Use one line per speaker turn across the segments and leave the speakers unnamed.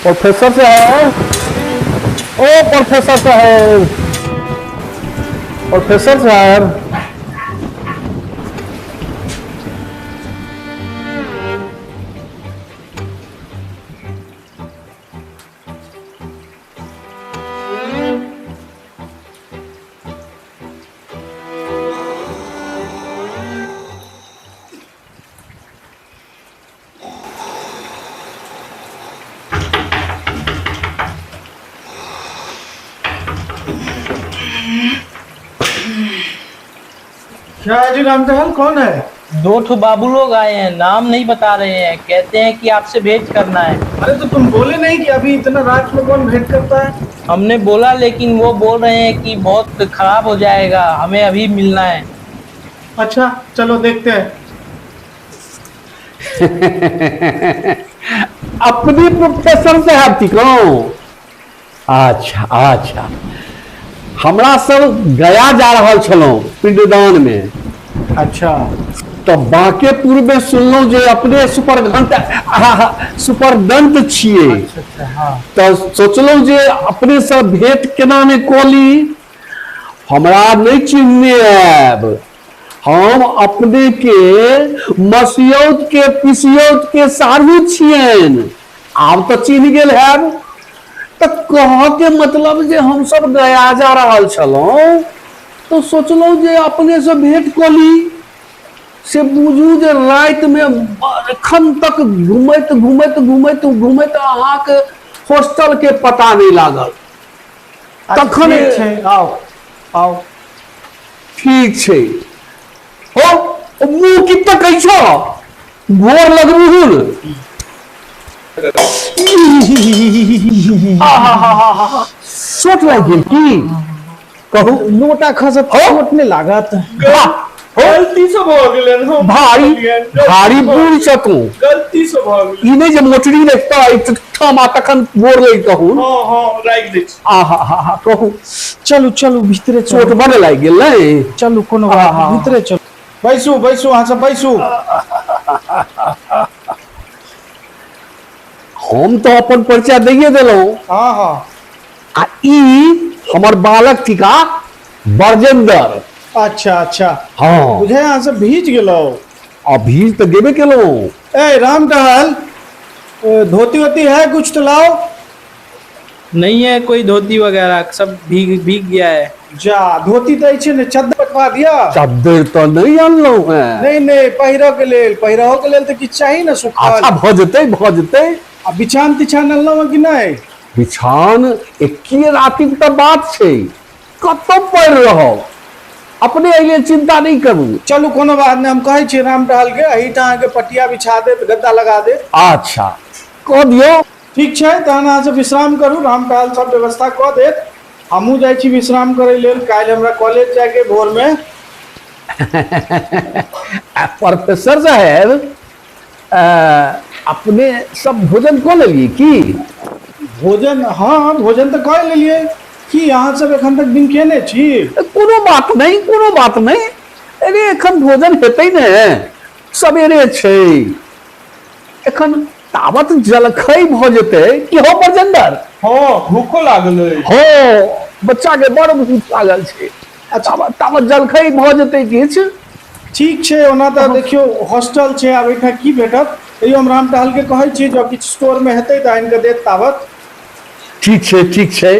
Professor साहब, ओ professor साहब, professor साहब।
क्या है जी रामदयाल, कौन है?
दो ठो बाबू लोग आए हैं, नाम नहीं बता रहे हैं, कहते हैं कि आपसे भेंट करना है।
अरे तो तुम बोले नहीं कि अभी इतना रात में कौन भेंट करता है?
हमने बोला लेकिन वो बोल रहे हैं कि बहुत खराब हो जाएगा, हमें अभी मिलना है।
अच्छा चलो देखते हैं।
अपनी प्रोफेसर साहब थी कौन? अच्छा अच्छा, हमरा सब गया जा रहा छलों पिंडदान में।
अच्छा
तो बांकेपुर में सुनलो जे अपने सुपरदंत छिए।
अच्छा हाँ।
तो सोचलो जे अपने सब भेंट केना ने कोली। हमरा नहीं चिन्हने आब, हम अपने के मसियौत के पिसियौत के सारू छियन। आब तो चिन्ह गेल हैब। तो कह के मतलब जे हम सब गया जा रहा छलों, तो सोचलो जे अपने से भेंट कोली। से बुझू जे रात में एखन तक घूमत घूमत घूमत घूमत अहाँ के हॉस्टल के पता नहीं लागल। तखन
ठीक छै, आओ आओ।
ठीक छै। हो मुंह की तकै छो, गोर लगबुहुल। चोट लागि गेल की? कहू।
लोटा खसत चोट नहीं लागत।
गलती से भ गेलै हम।
भारी भारी बूढ़ छ तू।
गलती से भ गेलै।
ई नहीं जे मोटरी रखता ठमा तखन गोर लग कहू।
हां हां राइट दै छी।
आहा हा हा कहू।
चलू चलू भीतरे
चोट
चलू।
बड़ लागि गेल नहीं?
चलू कोनो बात नहीं, भीतरे चलू। बैसू बैसू, अहाँ सब बैसू।
हम तो अपन परिचय दैये देलहुं।
हाँ हाँ।
आ ई हमर बालक थिका बरजेंदर।
अच्छा अच्छा,
हाँ
बुझे अहाँ सब भीज गेलो।
अभी तो गेबे केलहुं।
ए रामदयाल, धोती वोती है कुछ तो लाओ।
नहीं है कोई धोती वगैरह, सब भीग भीग गया है।
जा धोती तो ऐसे ने चद्दर पटवा दिया।
चद्दर तो नहीं अनलहुं है।
नहीं नहीं, पहिरो के लेल तो किछ चाहिए ना सुखाल।
अच्छा भ जेतै।
आ बिछान तिछान अनलहुं कि नहीं?
बिछान एके राति के तो बात छै, कतौ पड़ रहो। अपने अइले चिंता नहीं करू।
चलू कोनो बात नहीं, हम कहे छी रामदयाल के अहिठा अहाँ के पटिया बिछा दे, गद्दा लगा दे।
अच्छा कह दियो।
ठीक छै, तहन अहाँ सब विश्राम करू, रामदयाल सब व्यवस्था कऽ देत। हमहूँ जाइ छी विश्राम करे लेल, काल्हि हमरा कॉलेज जाके भोर में।
प्रोफेसर साहब, अपने सब भोजन कऽ लेलिए की?
भोजन, हाँ भोजन तो कऽ लेलिए। की अहाँ सब एखन तक दिन केने छी?
कोनो बात नहीं। अरे एखन भोजन हेतै ने, सवेरे छै। एखन तावत जलखै भ जेतै कि हो बरजेंदर?
हां भूखो लागल है।
हो बच्चा के बड़ भूख लागल छै। तावत जलखै भ जेतै किछ।
ठीक छै, ओना तो देखियो हॉस्टल छै, आब एहिठाम की भेटत। तैयो हम रामदयाल के कहै छी जब किछु स्टोर में हेतै तऽ आनि कऽ देत तावत।
ठीक छै।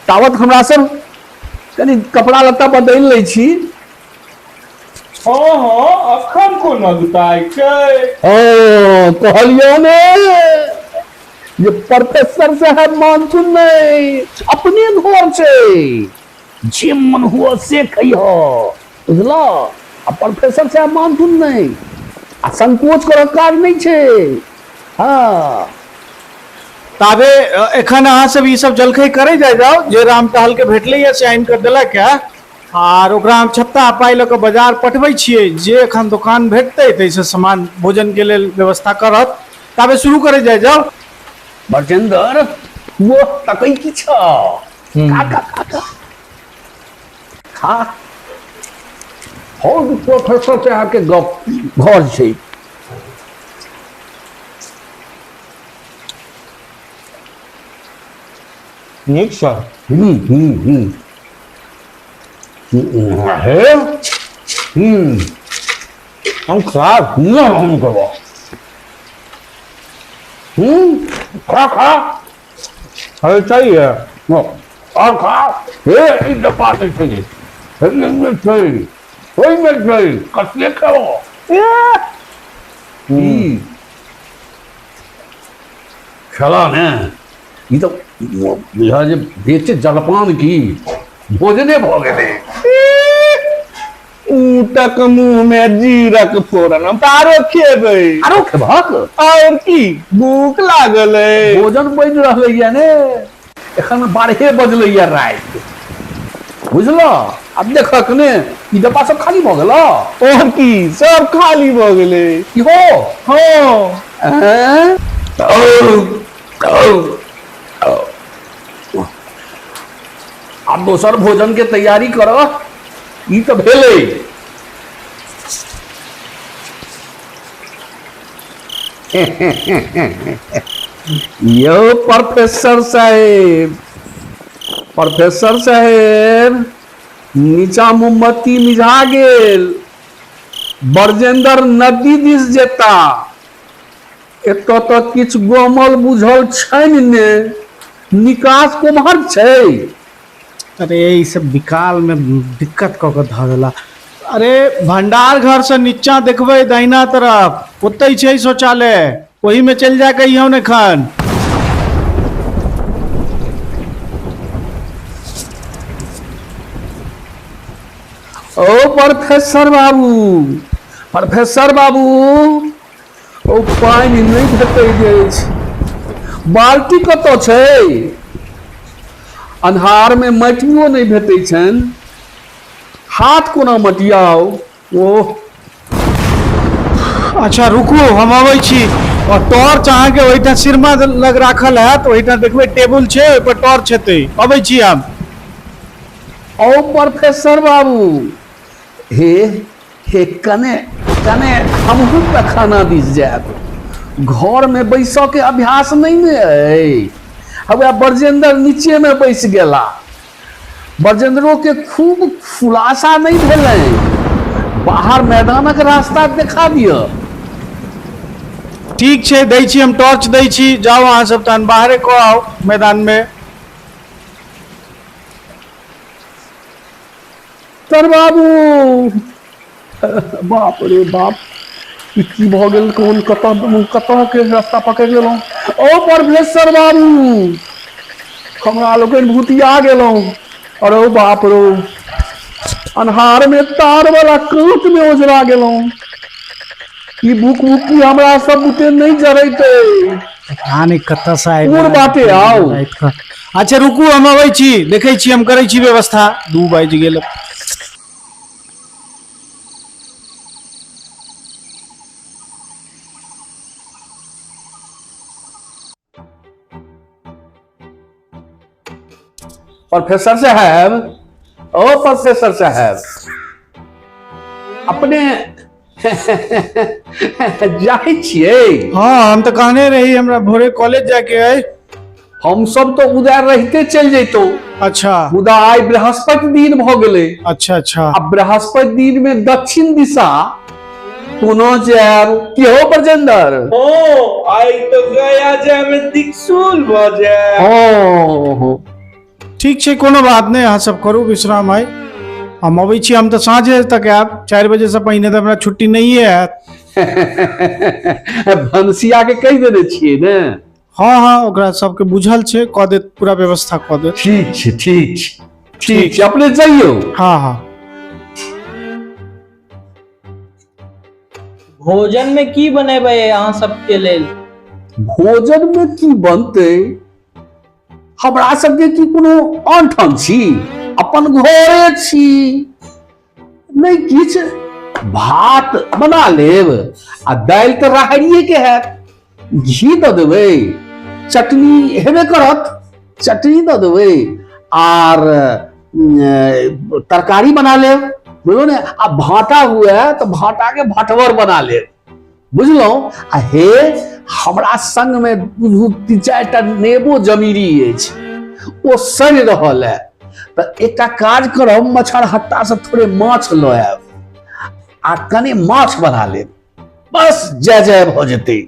तावत हमरा सब कनी कपड़ा लत्ता बदलि लै छी।
हां हां अखन को नगताई छै।
ओ कहलियो ने ये प्रोफेसर साहब मानथुन नहीं, अपने घर छै, जे मन हुआ से कहियो, बुझलो। आ प्रोफेसर साहब मानथुन नहीं, आ संकोच करऽ काज नहीं छै। हाँ
ताबे एखन अहाँ सब ई सब जलखै करे जाओ, जे रामदयाल के भेटलै से आनि कऽ देलक है। आर ओकरा हम छत्ता पाइ लऽ कऽ बाजार पठबै छियै, जे एखन दुकान भेटतै ताहिसँ सामान भोजन के लेल व्यवस्था करत। ताबे शुरू करे जाओ।
बरजेंदर वो तकै की छ? खा हो प्रोफेसर साहब के गप घर छै।
नीक सर
हे हम खराब न हम करबो खा खा
अरे चाहिए
और खा हे ई डब्बा नहीं चाहिए हे नहीं चाहिए कोई नहीं चाहिए कसले खाओ खेला ने ई तो यह जे बेचे जलपान की भोजने भ गेले
ऊटक मुंह में जीरक फोरन हम तारो खेबै
आरो खेबक
और की भूख लागल है
भोजन बन रहलै ने एखन 12 बजलै रात बुझलो अब देखक ने ई डब्बा सब खाली भ गेलो
और की सब खाली भ गेलै
इहो
हाँ
हैं अब दोसर भोजन के तैयारी करो ई तो भेलै यो प्रोफेसर साहेब नीचा मोमबत्ती मिझा गेल बरजेंदर नदी दिस जेता एत तो किछु गोमल बुझल छनि ने निकास कोमहर छै
अरे ई सब विकाल में दिक्कत कऽ के धऽ देला अरे भंडार घर से नीचा देखबै दाहिना तरफ ओतै छै शौचालय वही में चल जा कहियो ने खान
ओ प्रोफेसर बाबू ओ पानि नहीं भेटै अछि बाल्टी कतऽ छै अन्हार में मटियो नहीं भेटै छनि हाथ कोना मटियाओ ओह
अच्छा रुकू हम अबै छी और टॉर्च अहाँ के ओइठा सिरमा लग राखल है तो ओइठा देखबै टेबुल छै ओइ पर टॉर्च हेतै अबै छी हम
ओ प्रोफेसर बाबू हे कने हमहू खाना दिस जायब घर में बैसऽ के अभ्यास नहीं ने अइ हवे बरजेंदर नीचे में बैस गेला बरजेंदरो के खूब खुलासा नहीं भेलै बाहर मैदानक रास्ता देखा दिया
ठीक छै दै छी हम टॉर्च दै छी जाओ अहाँ सब तहन बाहरे को आओ मैदान में
तर बाबू बाप रे बाप ई की भ गेल कोन कतऽ के रास्ता पकड़ि लेलहुँ ओ प्रोफेसर बाबू हमरा लोकनि भूतिया गेलहुँ अरे बाप रो अन्हार में तार वाला कांच में ओझरा गेलहुँ ई भूख हमरा सब बुते नहीं जरैते
पता नहीं कतऽ से आबि
कोन बाटे आओ
अच्छा रुकू हम अबै छी देखै छी हम करै छी व्यवस्था 2 बाजि गेल
प्रोफेसर साहब ओ प्रोफेसर साहब अपने जाए छियै
हाँ हम तो कहने रही हमरा भोरे कॉलेज जाके है
हम सब तो उधर रहते चल जैतो
अच्छा
मुदा आइ बृहस्पति दिन भ गेलै
अच्छा अच्छा
अब बृहस्पति दिन में दक्षिण दिशा पुनः जायब की हो बरजेंदर
ओ आई तो गया जे में दिक्सूल भ जाए
ओ
ठीक छै कोनो बात नहीं अहाँ सब करू विश्राम है हम अबै छी हम तो साँझे तक आयब 4 बजे से पहिने तो हमरा छुट्टी नहीं है
भनसिया के कहि देने छियै ने
हाँ हाँ ओकरा सबके बुझल छै कऽ दे पूरा व्यवस्था कऽ दे
ठीक छै ठीक छै अपने जाइयो
हाँ हाँ
भोजन में की बनेबै अहाँ सबके लेल
भोजन में की बनते हमरा सबके की कोनो आनठाम छी अपन घरे छी नहीं किछ भात बना लेब आ दालि तऽ राहरिये के हैत घी दऽ देबै चटनी हेबे करत चटनी दऽ देबै आर तरकारी बना लेब बुझलो ने आ भाटा हुए तो भाटा के भटवर बना लेब बुझलहुँ आ हे हमरा संग में बुझू 3-4 टा नेबो जमीरी अछि वो सड़ रहल है। तो एक काज करब, मच्छर हट्टा से थोड़े माछ लो आयब आ कनी माछ बना ले, बस जय जय भ जेतै।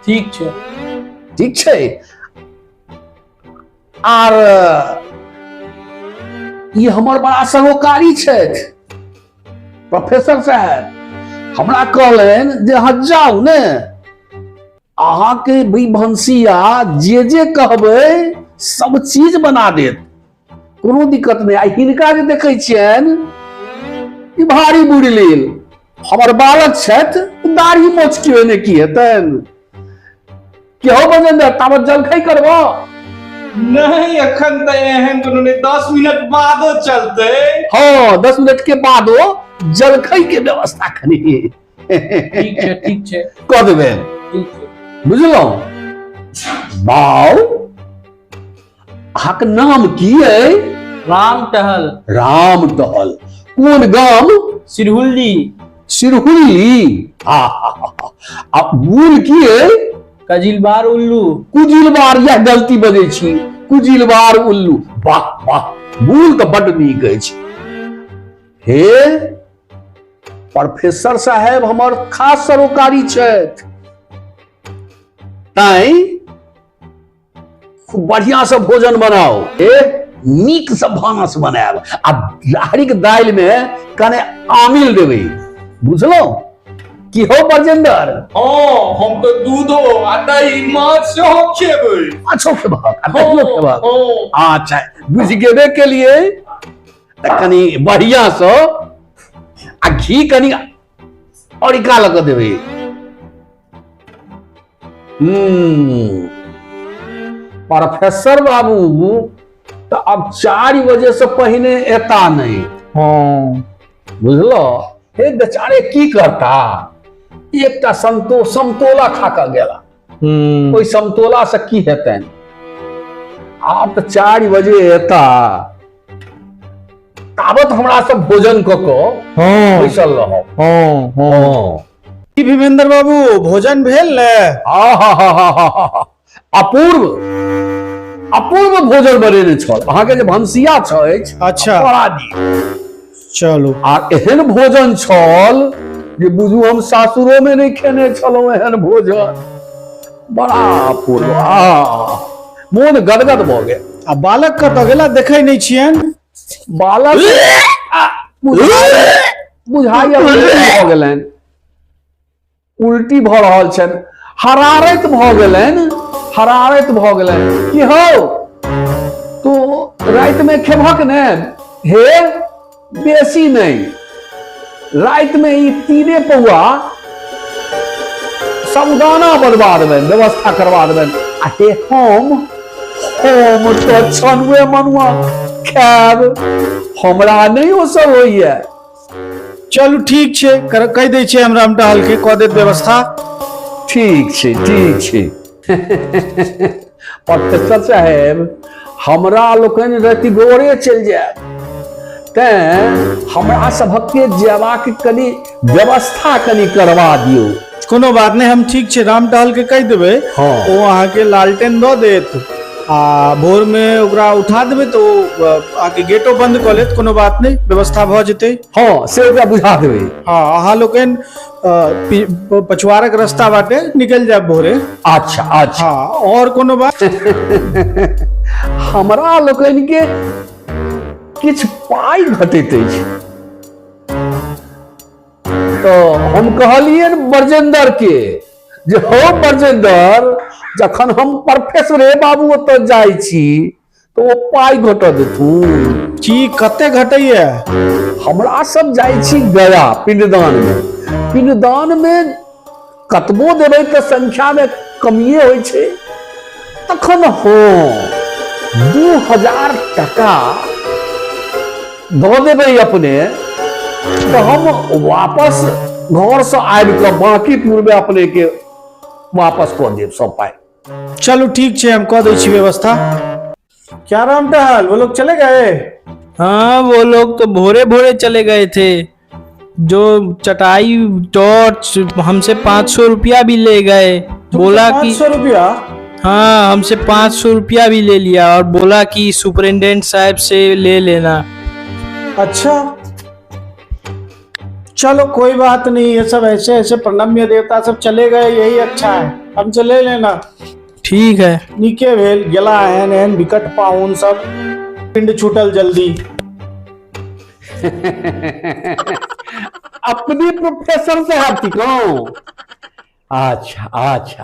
ठीक छै।
ठीक छै। आर ये हमर बड़ा सरोकारी छथि प्रोफेसर साहब, हमरा कहलनि जे अहाँ जाउ ने, अहाँके भी भनसिया जे कहबै सब चीज बना देत, कोनो दिक्कत नहीं। आई हिनका जे देखै छियनि ई भारी बुढ़ी लेल, हमर बालक छथि, दाढ़ी मोछ के ने की हेतनि। केहो बजेंद्र ताबत जलखै करबो?
नहीं अखन तो एहन कोनो नहीं, 10 मिनट बादो चलते।
हाँ 10 मिनट के बाद वो जलखै के व्यवस्था करी।
ठीक छै, ठीक छै,
कह देबै,
ठीक छै।
बुझलहुँ? बाउ अहाँके नाम की है?
राम टहल।
राम टहल। कोन गाम?
सिरहुल्ली।
सिरहुल्ली। आ मूल की है?
कजिलबार उल्लू।
कुजिलबार, यह गलती बजै छी, कुजिलबार उल्लू। वाह वाह, मूल तो बड नीक अछि। हे प्रोफेसर साहब हमर खास सरोकारी छथि, तैं खूब बढ़िया से भोजन बनाओ, नीक से भानस बनायब आ राहरिक दालि में कने आमिल देबै, बुझलहुँ? की हो बरजेंदर?
हाँ हम तो दूधो आ दही माछ सेहो खेबै।
अच्छो खेबाक आ दहियो खेबाक। अच्छा बुझ गेबे के लिए त कनी बढ़िया से आ घी कनी औरिका लग देबै। प्रोफेसर बाबू तो अब 4 बजे से पहले एता नहीं। हाँ बुझलो? हे बेचारे की करता, एकटा समतोला खा के गेला, कोई समतोला से की हेतन। आप तो 4 बजे एता, ताबत हमरा सब भोजन क के बैसल रहो।
भीमेंद्र बाबू भोजन भेल ने?
अपूर्व अपूर्व भोजन बनेने छल अहाँके जे भनसिया छै।
अच्छा
बड़ा नीक।
चलो।
आ एहन भोजन छल जे बुझू हम सासुरो में नहीं खेने छलहुं एहन भोजन, बड़ा अपूर्व। मोन गदगद भ गेल।
आ बालक कतऽ गेला, देखै नहीं छियन?
बालक बुझाइया उल्टी भ गेलनि, उल्टी भ रहल छनि, हरारत भ गेलनि, हरारत भ गेलनि। की हो तो रात में खेबहक ने? हे बेसी नहीं, रात में ई 3 पौआ साबुदाना बनवा देबनि, व्यवस्था करवा देबनि। आ हे हम तो 96 मनुआ खायब, हमरा नहीं ओ सब होइए।
चलू ठीक छै, कहि दै छियै हम राम टहल के, कऽ देत व्यवस्था।
ठीक छै, ठीक छै। प्रोफेसर साहेब हमरा लोकनि राति गोरे चलि जायब, तें हमरा सभके जेबाक कनी व्यवस्था कनी करवा दियौ।
कोनो बात नहीं, हम ठीक छै राम टहल के कहि देबै।
हाँ।
ओ अहाँ के लालटेन दऽ देत आ भोर में ओकरा उठा देबै तो आके गेटो बंद कऽ लेत, कोनो बात नहीं, व्यवस्था भऽ जेतै।
हाँ से ओकरा बुझा देबै।
हाँ अहाँ लोकनि पछुआरक रास्ता बाटे निकल जाए भोरे।
अच्छा अच्छा।
हाँ और कोनो बात?
हमरा लोकनि के किछ पाई घटैत अछि, तो हम कहलिए बरजेंदर के जे हो बरजेंदर, जखन हम प्रोफेसर बाबू ओतऽ जाइ छी तो ओ पाई घट देथु।
की कते घटैया?
हमरा सब जाइ छी गया पिंडदान में, पिंडदान में कतबो देबै तऽ संख्या में कमिए होइ छै, तखन हाँ 2000 टका दऽ देबै अपने, तो हम वापस घर से आबि कऽ बांकीपुर में अपने के वापस कऽ देब सब पाई।
चलो ठीक है, हम कह दै छी व्यवस्था। क्या राम टहल, वो लोग चले गए?
हाँ वो लोग तो भोरे भोरे चले गए थे, जो चटाई टॉर्च हमसे 500 रुपया भी ले गए। बोला कि
500 रुपया?
हाँ, हमसे 500 रुपया भी ले लिया और बोला कि सुपरिटेंडेंट साहब से ले लेना।
अच्छा, चलो कोई बात नहीं, ये सब ऐसे ऐसे प्रणम्य देवता सब चले गए, यही अच्छा है, हम चले लेना।
ठीक है।
नीके भेल गेला एहन एहन विकट पाउन सब पिंड छूटल जल्दी।
अपने प्रोफेसर से हाथी को। अच्छा अच्छा।